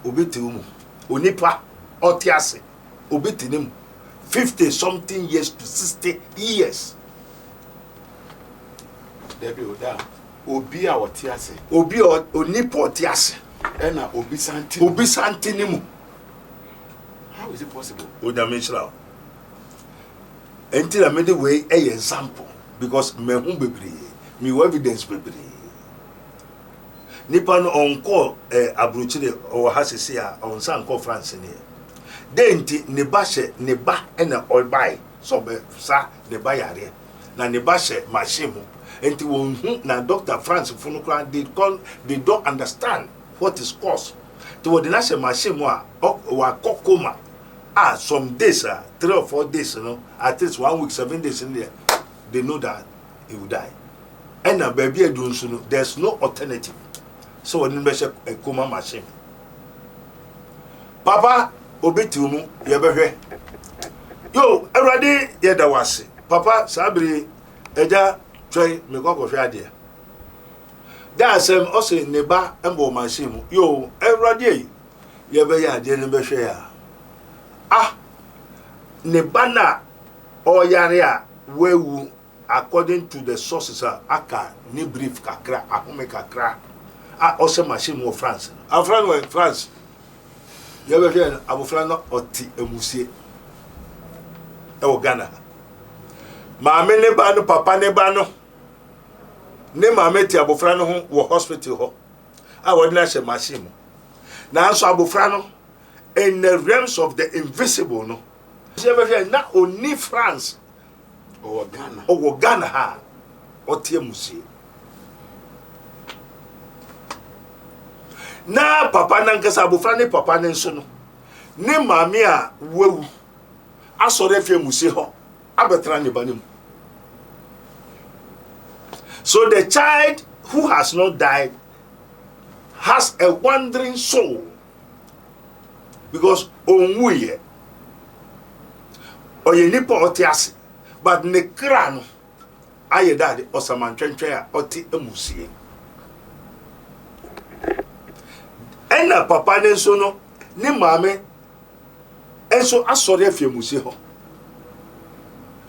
obetium onipa otiase obetinim 50 something years to 60 years. Debi oda obi a otiase obi onipa otiase ena obi santi nimu. How is it possible? Onyamishra until I made the way a example because me hu bebre me evidence bebre nipa no onko abrochire o hasese a on san ko France ne denti ne ba hye ne ba na obai so be sa ne ba yare na ne ba hye machine mu enti won hu na Dr. France funu kran they don't understand what is cause to what the national machine mu a wa Coma some days 3 or 4 days at least 1 week 7 days in there they know that he will die and now baby there's no alternative so when you a Coma machine papa obetiumu yebehwe yo everybody ye da wase papa sabri eja try me go hwe ade da asem o se ne ba embo machine yo everybody yebe ya ade ne behwe ya ne bana o yare a wewu according to the sources aka ni brief kakra ahome kakra ose machine mo France France yebe hwe abofra no oti emusie e Ghana maame ne ba no papa ne ba no ne maame ti abofra no ho wo hospital ho wodi na hye machine na anso abofra no in the realms of the invisible no yebe hwe na oni France o Ghana ha oti emusie na papa na nkasa abofra ne papa ne nso no ne maame a wewu asore fie musie ho abetra ne banim. So the child who has not died has a wandering soul because onwuye oye nipa otiase but ne kra no aye dade osamantwentwe a oti emusie ena papa ne nso no ne maame enso asore afie musie ho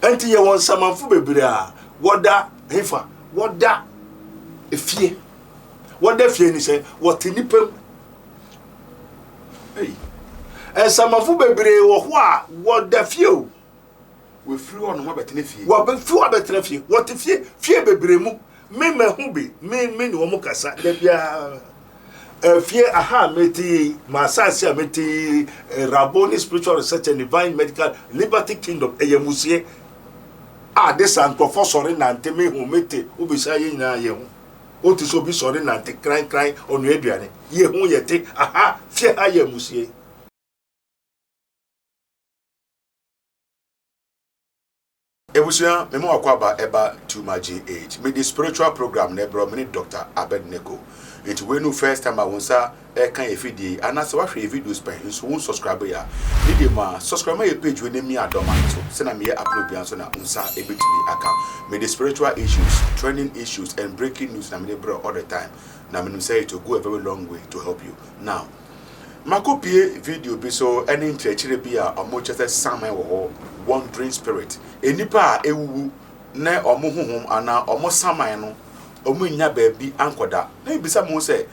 enti ye won samanfo bebre a woda hefa woda efie woda fie ni se wote nipam samanfo bebre wo ho a woda fie o we free on ho betene fie wo be fu abetene fie wote fie bebre mu me hu bi me ni wo mu kasa da bia fie aha meti masasi meti Rabboni Spiritual Research and Divine Medical Liberty Kingdom eyemusie this and sorry nante me hu meti ubisa ye nyina ye hu oti so bi sorry nante cry onu aduane ye hu yete aha fie ayemusie Ebusia memo akwaba eba to my GH me the spiritual program na bro me Dr. Abednego. It we no first time I won sa e kan e video anase wa hwe videos pa so won subscribe ya video ma subscribe my page we name me adoma so se na me upload bian so na unsa e betimi aka me the spiritual issues trending issues and breaking news na me bro all the time na me say to go a very long way to help you now makopie video bi so any nchechire bi a omo chese saman wo wandering spirit enipa a ewuwu na omo honhom ana omo saman no omo nya baabi ankoda na ibisa mo say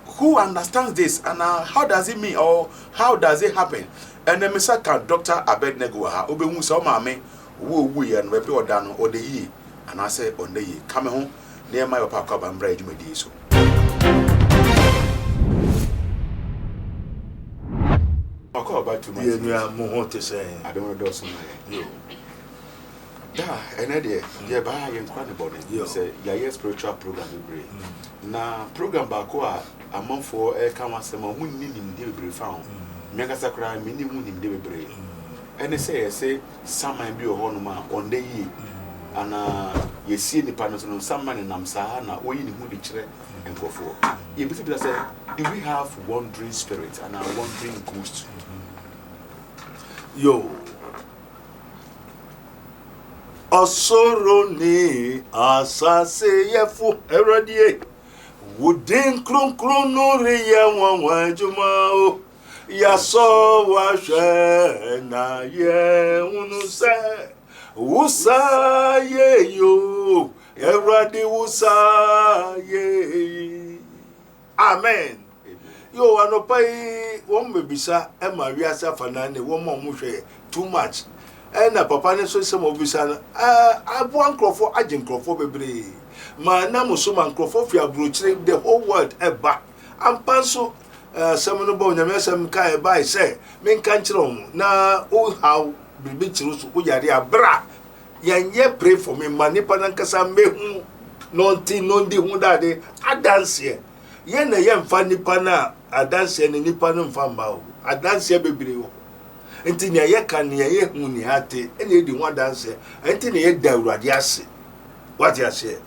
who understands this and how does it mean or how does it happen and then Mr. Dr. Abednego ha obehu say o maame wo ye no be oda no ode yi and I say on the yi kame ho na ma yo papa ba mbra edumadi so about to my I don't know those yo. Da, and idea, yeah, by and chronicle. You say, yeah, spiritual program. Na program Bakoa, a month for a come some who need him delivery found. Megasacra, many wound him delivery. And they say, some might be a honoma on the ye. And you see the panels on some man in Namsahana, or in who the chair and go for. You basically say, do we have wandering spirits and our wandering ghosts? Yo osoro ni asase yefu erodie Wudin klun klun nuri ya wanjuma o. Ya so wa she na ye unu se. Wusa ye yo. Everybody wusa ye. Amen. Yo anopai won bebisa e ma wiasa fanane won mo hwe too much. Na papa ne so sem obisa no abo ankrofo agye nkrofo bebre ma na musoma nkrofo fi abrochire the whole world eba ampanso sem no ba onyame sem ka eba say men kan kire wo na o how bibi kire so o yare abra yenye pray for me manipa na nkasa mehu nonti nondi hu dade adanse ye na ye mfa nipa na adanse ne nipa no mfa mba o adanse bebre o enti ne ye kan ne ye hu ni ate ene edi ho adanse enti ne ye da awurade ase what you say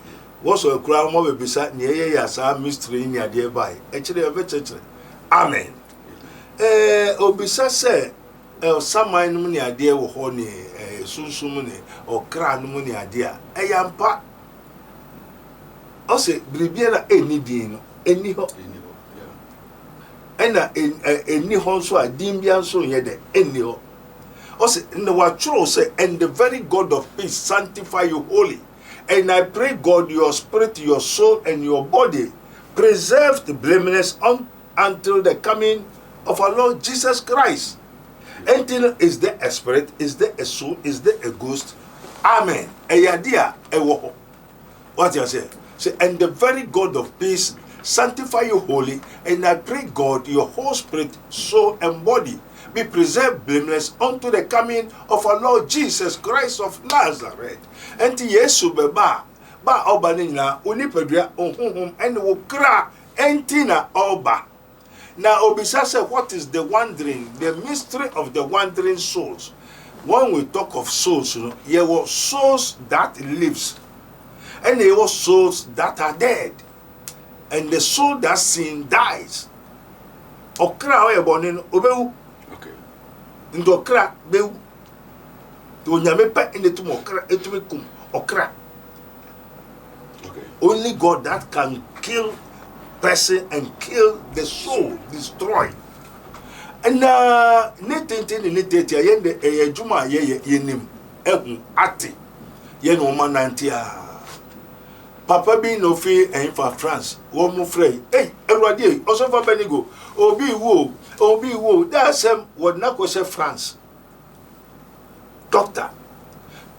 was a crowd mo bebisa ne ye ya sa mystery ni ade bai e kire be chechire amen obisa se saman no ni ade wo ho ni sunsum ni okra no ni ade a yampa o se bribia na eni din no eni ho ena eni ho so a din bia so ye de eni ho o se no wa churo say and the very God of peace sanctify you holy. And I pray, God, your spirit, your soul, and your body preserved blameless until the coming of our Lord Jesus Christ. Until is there a spirit, is there a soul, is there a ghost? Amen. What you say? Say, and the very God of peace sanctify you holy, and I pray, God, your whole spirit, soul, and body be preserved blameless unto the coming of our Lord Jesus Christ of Nazareth. Enti Yesu beba ba oba nina unipadua ohunhum ene wo kra enti na oba. Now obisa say what is the wandering, the mystery of the wandering souls. When we talk of souls, you know, there were souls that lives and there were souls that are dead. And the soul that sin dies. Okra o ebonin obewu. Ndokra bewu to nyame pa enetum okra etumi kum okra. Only God that can kill person and kill the soul, destroy. And netete yende ejuma ye yenim ehun ate ye no manantia papa bi no fi en fa France wo mu frey Erwade also for Abednego obi wo that same would not go say France doctor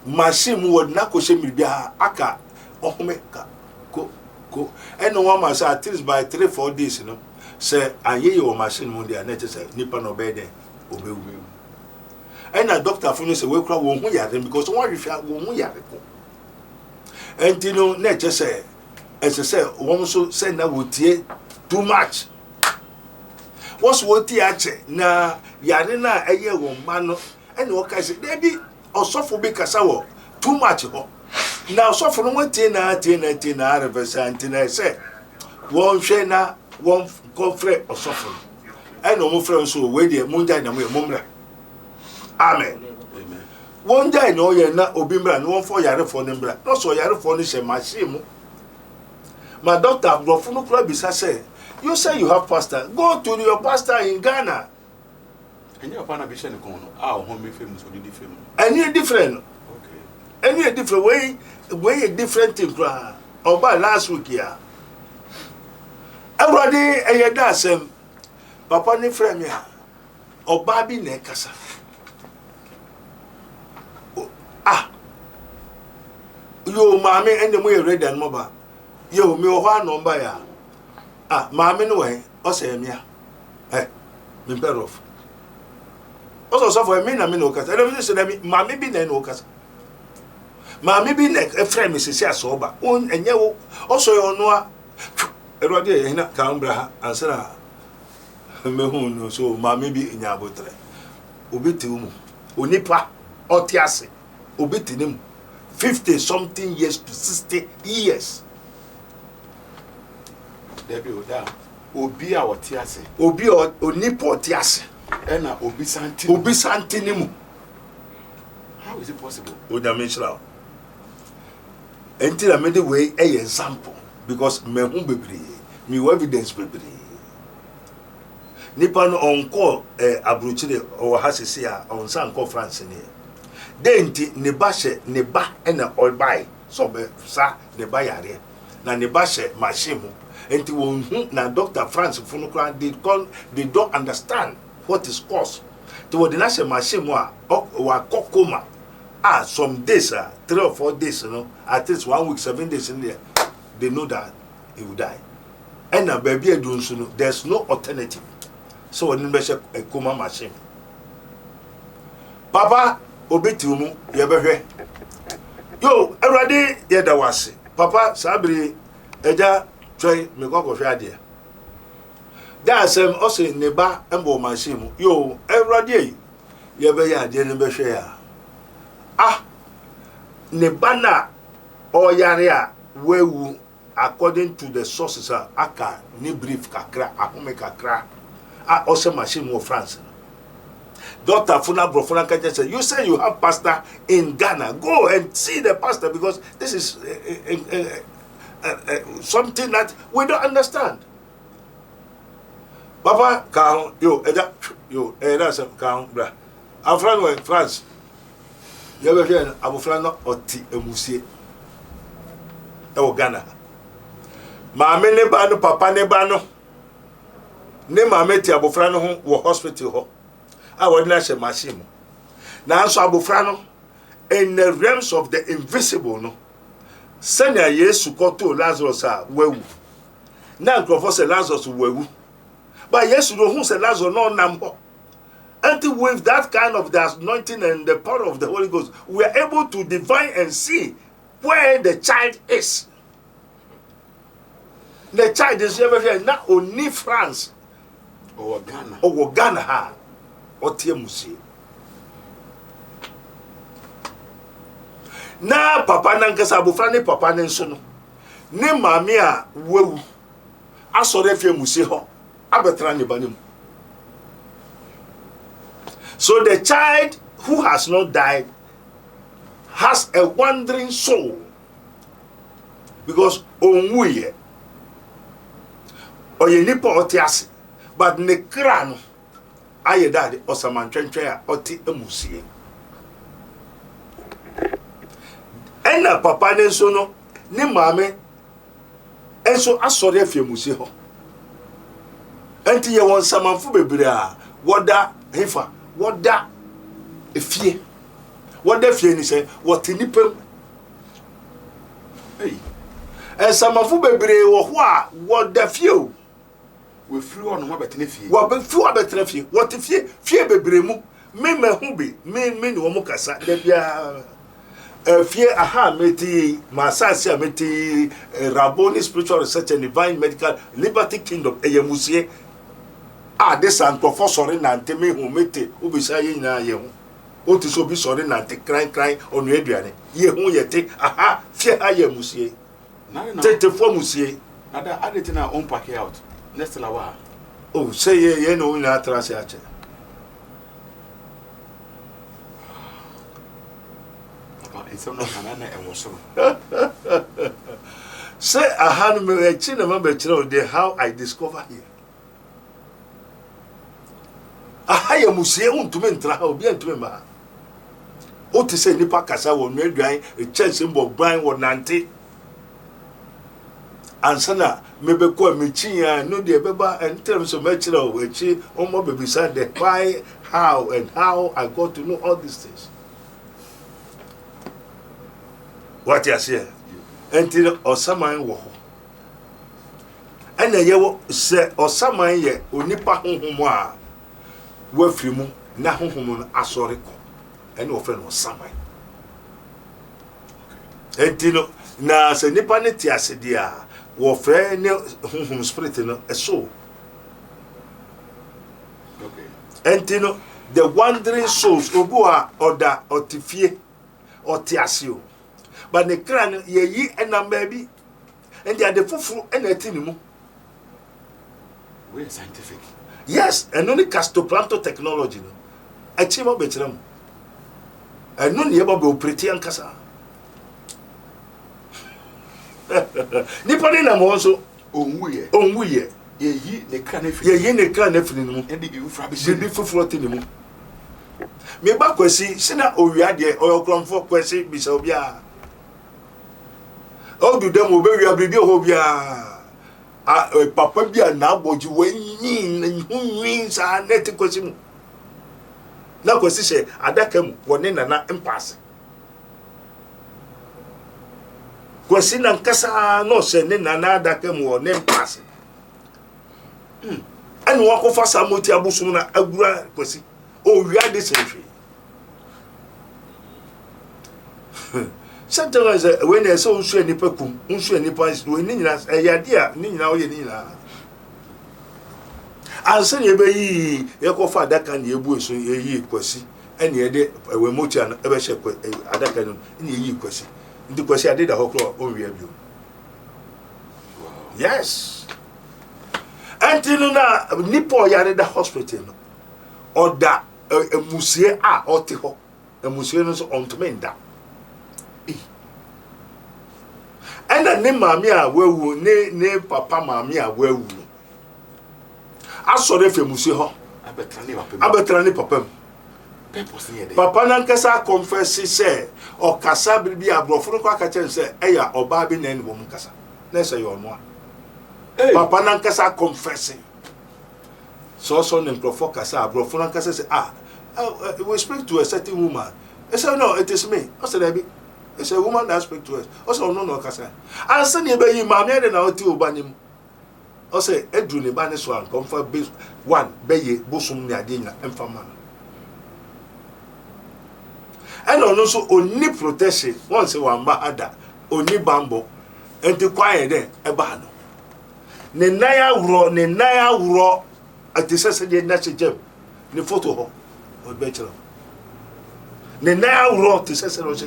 machine would not go say milbia aka ohome ka ko and no one must at least by 3-4 days you know say aye your machine mo dey na say nipa no be there obewu and a doctor for say we kra wo hu yare because one hwehwa wo hu yare ko and you know na say as I say one so say na wo tie too much. What's what the ache na yare na eye wo ma no ene wo ka se dey bi osofo bi kasa wo too much ho na osofo no tie na represent na say won hwe na won confre osofo ene mo frɛ so we dey munja na mo mumra amen won dai no ye na obi mra no won fo yare fo ne mra no so yare fo no she machine mu my doctor brofo no kura bisa say you say you have pastor. Go to your pastor in Ghana. And your partner be sharing corner. Ah, home famous or different. Any different. Okay. Any a different way a different thing. About last week here. Everybody a dasem. Papa ni frame ya. Obabi ne kasa. Ah. Yo mami and the way read and mobile. Yo me oha number ya. Ah, mami no way, o say me me berof. O so for me na me no kasa. Ele say na me mami bi na no kasa. Mami bi na e frame se se aso ba. On enye wo. O so yo no a. Erode e na ka mbra ha ansana. Me hu no so mami bi nya abotre. Obi ti mu. Onipa otiase. Obi ti nim 50 something years to 60 years. Debi oda obi a otiase obi onipa otiase ena obi santi ni mu. How is it possible? Onyame nshira enti na me dey way example because me hu bebre me evidence bebre nipa no onko abrochire o hasese a on san ko France ne denti ne ba hye ne ba na obai so be sa ne ba yare na ne ba hye machine mu enti won hu na Dr. France funu kran they don't understand what is cause to what the national machine mu a wa Coma some days 3 or 4 days at least 1 week 7 days in there they know that he will die and na baby edun so no there's no alternative so when be a Coma machine papa obetiwu mu ye behwe yo awrade ye da wase papa sabri eja try me go hwe ade da sem o se ne ba embo machine mu yo awrade ye be ya ade ne behwe ya ne bana o yare a wewu according to the sources aka ni brief kakra ahome kakra o se machine mu France Dr. Funa Brofuna Kaja said, you say you have pastor in Ghana. Go and see the pastor because this is something that we don't understand. Papa, count, that's a count, bra. Our friend went France. You ever hear Abu Frano or T. Musi? Ghana. Mamma Nebano, Papa Nebano. Ne Mameti Abu Frano were hospital. I would not say Massimo. Now, so Abufrano, in the realms of the invisible, no. Senya Yesu koto Lazarus wewu. Now, Professor Lazarus wewu. But Yesu no who say Lazarus no number. Until with that kind of the anointing and the power of the Holy Ghost, we are able to divine and see where the child is. The child is never here, not only France or Ghana. Or Ghana. Otie musie na papa nankasa abofra ne papa ne nso no ne maame a wewu asore fie musie ho abetra ne banem. So the child who has not died has a wandering soul because onwuye oye nipa otiase but ne kra no aye dade osamantwentwe a oti emusie ena papa ne so no ne maame enso asore afie musie ho enti ye won samanfo bebre a woda hefa woda efie woda fie ni se woti nipam samanfo bebre wo ho a woda fie o we free on mo betene fie wo be free betene fie what fie fie bebremu me hu bi me ni wo mo kasa da bia fie aha meti masasi ameti Rabboni Spiritual Research and Divine Medical Liberty Kingdom eyemusie this and for sorry nante me hu meti obisa ye nyina ye hu o ti so bi sorry nante cry onu aduane ye hu ye te aha fie ayemusie tete fo musie nada adetina on pack out next lawa oh say ye no na trase ache papa enso no kana na ewosoro say aha no me echi na ma be kire the how I discover here aha ye musie untume ntra ha obi antume ma o ti say nipa kasa wo nu aduan e chance mbo ban wo nante ansana mebeko mechiya no de beba and terms of mechira wechi omo bebisa the why how and how I got to know all these things. What you say until osaman wo ana ye wo se osaman ye onipa honhomo a wafiri mu na honhomo no asore ko ene ofe no osaman entino na se nipa ne ti asede a wo frɛ ne honhom spirit no eso okay entino the wandering souls obu a oda otifie otiasio but the kran ye yi enamba bi and they are the fufuru enatinimu we scientific yes and only castoplanto technology no achima be kiram and no ye ba be operate ankasa nipa ni na mo so onwuye yeyi ne kra na fini mu e bi ufra be bi fufuro te ne mu me ba kwasi sina owia de oyokromfo kwasi bi se obia o du dem obewia bibi ho bia papa bia na aboji wanyin sa net kwasi mu na kwasi se adaka mu woni nana impasse kwasi na nkasa no se ne nana adaka mu woni impasse anu wakofa samoti abusum na agura kwasi o wia de senhwe sometimes when I saw unsu enipa kum unsu enipa we ni nyina yade a ni nyina oye ni nyina anse ne be yi yekofa adaka na ebu eso yi kwasi ene yede we moti an ebe hye adaka no ni yi kwasi ndi kwasi ade da hokro o wia bio yes antinu na nipo yare da hospital no oda emusie a ote ho emusie no so ontomenda ena ne mami a wawu ne papa mami a wawu asore femusie ho abetra ne papa papa na nkasa confess say o kasa bibi abrofo no kwa kache say eya oba bi na ne bom kasa na say yo no papa na nkasa confessing so ne microphone kasa abrofo na nkasa say we speak to a certain woman. I said, no, it is me. I said, it's a woman that speak to us. I said, no, kasa. I said, you be mammy and I'll tell you. I said, Edwin, Banis one, comfort base one, Baye, Bosom, Yadina, and Fama. And also, only protection, once a one bahada, only bamboo, and to quiet then, a bano. Nenaya uro, at the Saturday National Gem, the photo. Or better. Ne na uro te sese no che.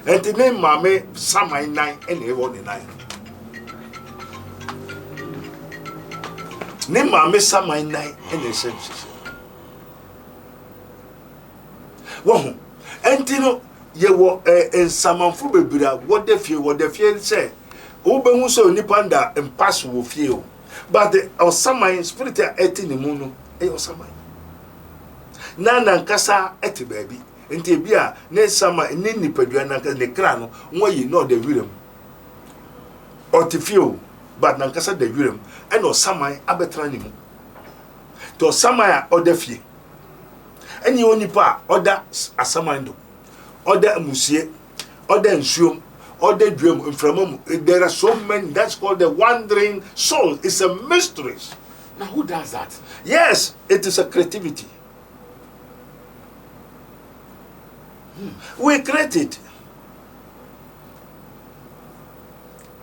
Enti ne mame samai nine ene ewo ne nine. Ne mame samai nine ene sese. Wo enti no ye wo ensamanfo bebira wo de fie se wo be hu so nipa nda impasse wo fie o. But the osamai spirit eti ne mu no e osamai. Na nkasa eti baby enti bia ne sama ne nipadua na nkasa ne kra no nwoyi no de wirem otifio but na nkasa de wirem e no saman abetra ne mu to saman a odafie eni onipa oda asaman do oda amusie oda nsuom oda duam mframam there are so many. That's called the wandering soul. It's a mystery. Now who does that? Yes, it is a creativity. We create it.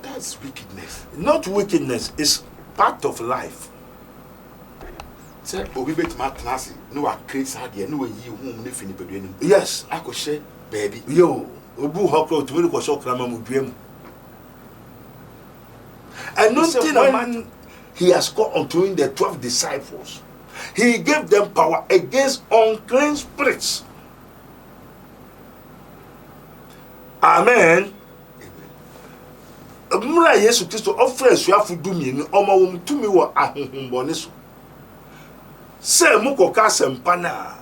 That's wickedness. Not wickedness, it's part of life. Say obi bet ma class no wa create sad here no we yi hu ne fini pedua nim. Yes, akoshe baby. Yo, obu hokro to me ko so krama mu duam. And nothing when he has called unto the 12 disciples, he gave them power against unclean spirits. Amen. Mura Yesu Kristo ofre suafo dumien omo wo mtumi wo ahohombone so. Se mukoka sempa na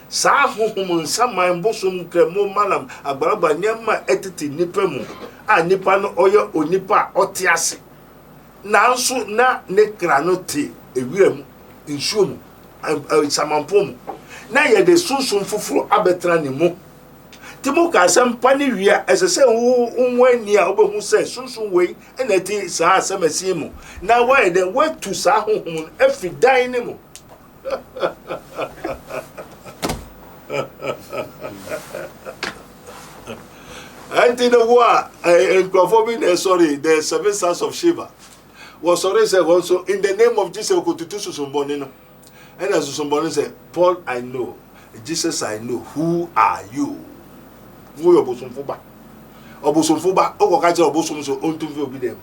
sa ahohom nsaman bosom kremo malam agbaraba nyama etiti nipa mu a nipa no oyo onipa otiase. Nanso na ne kra no te ewirem nsuo mu samanpo mu na ye de sunsun fufuru abetra ne mu timo ka sempa ne wia esese unwani a obehu se sunsun wei na ti sa asemasi mu na why the way to sa hohom afidan ne mu and in the war in Crawford, sorry, the 7 sons of Shiva was sorry said also in the name of Jesus Susumbonino. And as Susumbonino said, Paul, I know, Jesus, I know, who are you? Who are Obosum Fuba? Obosum Fuba, Okokaja Obosum so unto be them.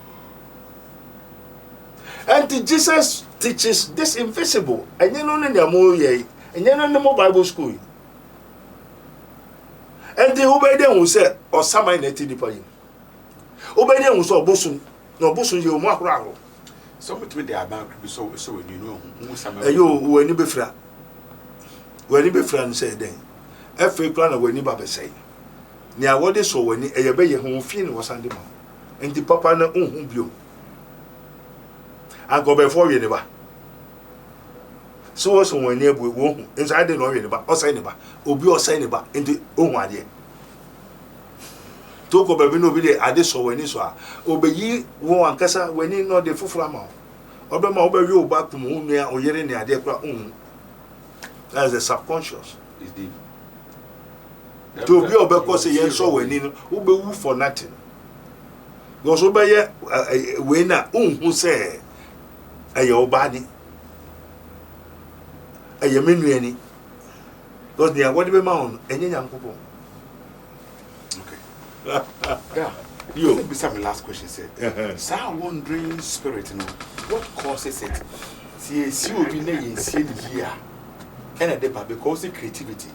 And Jesus teaches this invisible, and you know, in the Moye, and you know, in the Bible school. And the obedient will say, or some in a tinny pay. Obedient was Obosum, no Bosun, you mark. some between the bank so you know some you when you be fra when you be friend say then every plan when you ba be say nia what so when e ye be ye ho fi ne wasande ma enti papa na unhu bio an go before we ne ba so when you be wo hu inside no we ne ba o say ne ba obi o say ne ba enti ohun ade to ko be no bi de ade so when so a obeyi wo ankasa when no de fufura ma obe ma obe wi oba kum hu nua oyere ne ade kra that's the subconscious is the to be obe ko say yen so when no obe wu for nothing because obe ye we na unhu say eye oba ni eye menua ni because they are what be ma on enye nyankopon. Yeah. You let me say my last question say. So wandering spirit, you know, what causes it? See you be here. And because the creativity.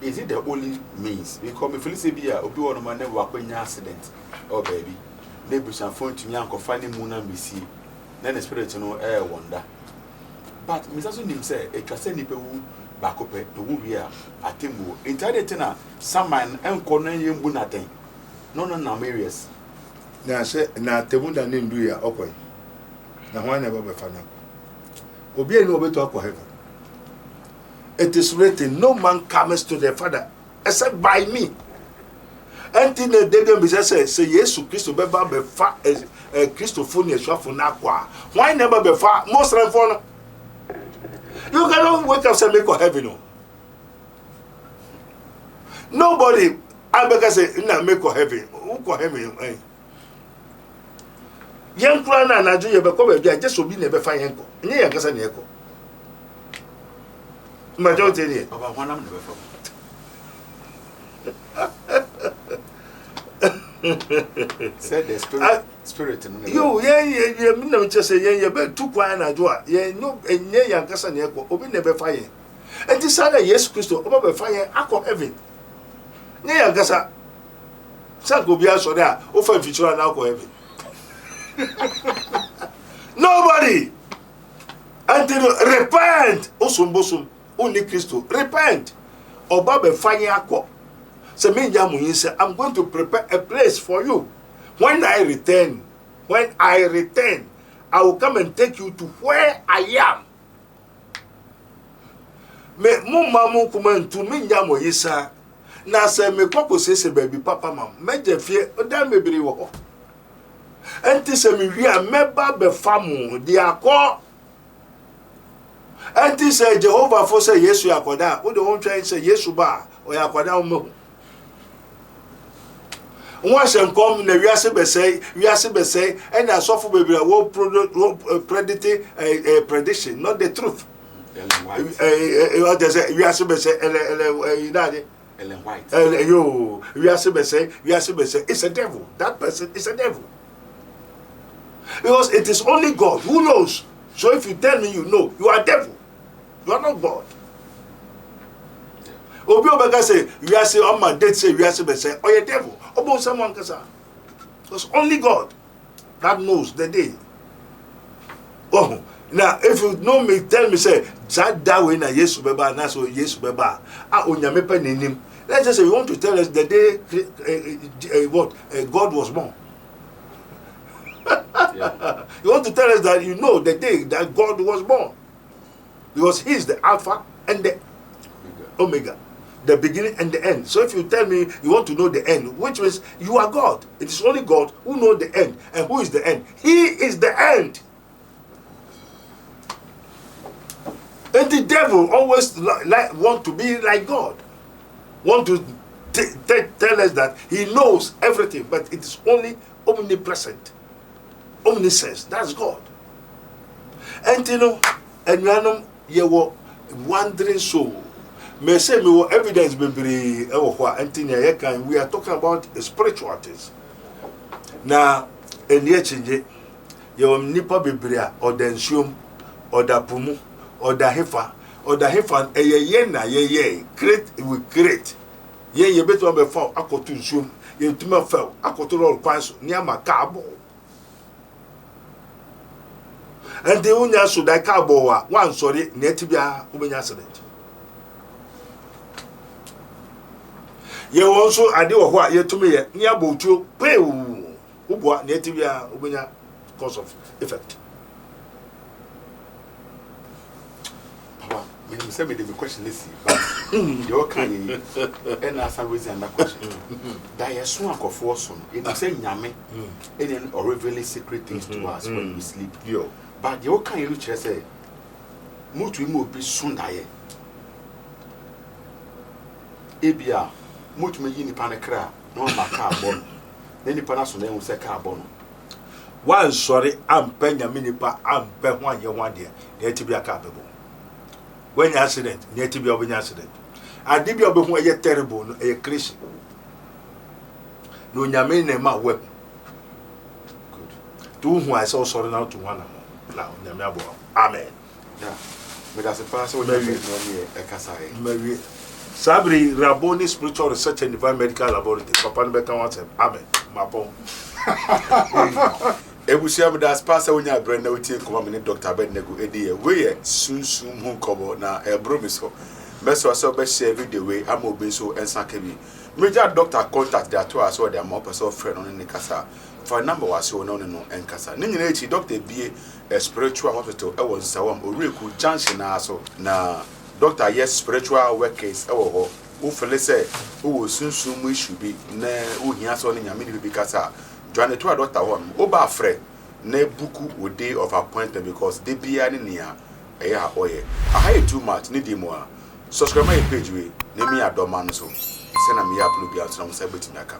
Is it the only means? Because if you say be a obi one man never work accident or baby. Maybe some phone to me uncle finding moon and be see. Then the spirit you know air wonder. But Mr. Sundim say a trust nipe who back up the who we are at Timbo. Entirely some man and corner you nothing. No, Marius. Now, say, now, Temunda name do ya, okay. Now, why never be fana? Obey no better to heaven. It is written, no man comes to the Father except by me. And in the day, we say, yes, Christo Beba be far as Christophone Swafuna. Why never be far? Most of them, you cannot wake up and make heaven. Nobody. I beg say na make heaven. Who call heaven? Young Krana na do you be come be just obi na be fa yen ko. Nye yan kasa na eko. Majority dey. Baba one am never for. Said the spirit no. You ye me na say ye be tu kwan na do a ye no enye yan kasa na eko. Obi na be fa yen. Enti say na Jesus Christo obi be fa yen akọ heaven. Near Gassa Sankobia so there, often feature and alcohol heaven. Nobody until repent, Osum Bosum, only Christo, repent, or Baba fire aqua. So, me, Yamu, say, I'm going to prepare a place for you. When I return, I will come and take you to where I am. Me, Mumma Mukuman to me, Yamu, Yisa. Na say me papa say baby papa mam me je fie oda mebiri wo ho enti say me wi a meba be famu di akọ enti say Jehovah for say Yesu akoda wo de won try say Yesu ba o ya akoda mo won se nkom na wiase be say and asofo bebiri wo predict prediction not the truth what does it wiase be say Ellen White. We are say, it's a devil. That person is a devil. Because it is only God who knows. So if you tell me you know, you are devil. You are not God. Obi Obega say, we are say, on my dead say, we are say, oh, you devil. Obo someone can say. Because only God that knows the day. Oh, now if you know me, tell me, say, that way na Yesu beba, na so Yesu beba. Onyame pe nenim. Let's just say you want to tell us the day God was born. Yeah. You want to tell us that you know the day that God was born. Because he is the Alpha and the Omega. The beginning and the end. So if you tell me you want to know the end, which means you are God. It is only God who knows the end. And who is the end? He is the end. And the devil always want to be like God. Want to tell us that he knows everything, but it is only omnipresent. Omniscience. That's God. And you know, and you were wandering soul. May say me what evidence be and we are talking about spiritual things. Now, in the change, you nipa bibria or the ensum or the pumu or the hefa ye na ye create we create ye better be fall akoto ensum ye tuma fall akoto roll kwanso ni ama kabo and the unya so da ka bo wa wan sori na etibia ubenya accident ye won so ade wo ho a yetumi ye nya botuo pe ubo na etibia ubenya cause of effect. Me say me the question is but you can and answer with another question. That you so akofo so no say nyame and or reveal secret things to us when we sleep. Yo but you can you chere say mutu mu obi so ndaye ebia mutu me yi nipa ne kra no ma ka abon na nipa na so na hu say ka abon wan sori ampa nyame nipa ampa ho anye ho ade na etibia ka abebo when you accident na etibia obenya accident ade bia obehu eye terrible no eye crazy no nyame na ma web good to hu I say sorry now to one na nyame abo amen yeah me da se pa so nyame no me e kasai Mary Sabri Raboni Spiritual Research and Divine Medical Laboratory papa no be kan wat amen mapon Ebusia me das pasa wonya brand na wotie Coma me Dr. Abednego edi we ye sunsum hu kobo na ebromiso meso so be share video we am obi so ensa ka bi meja doctor contact that to us or their more person friend on ne kasa for number was so no enkasa ni nyina echi doctor bie a spiritual hospital e won sawam oreku junction na so na doctor yes spiritual workers e wo ho wo fele say wo sunsum issue bi na wo hia so ne nyame ni bi kasa Johnny to a doctor one oba frɛ na buku o day of appointment because they be ani nia ɛyɛ oye I too much need them more subscribe my page we na me adoma no so send am ya upload bia so na mo say betimi aka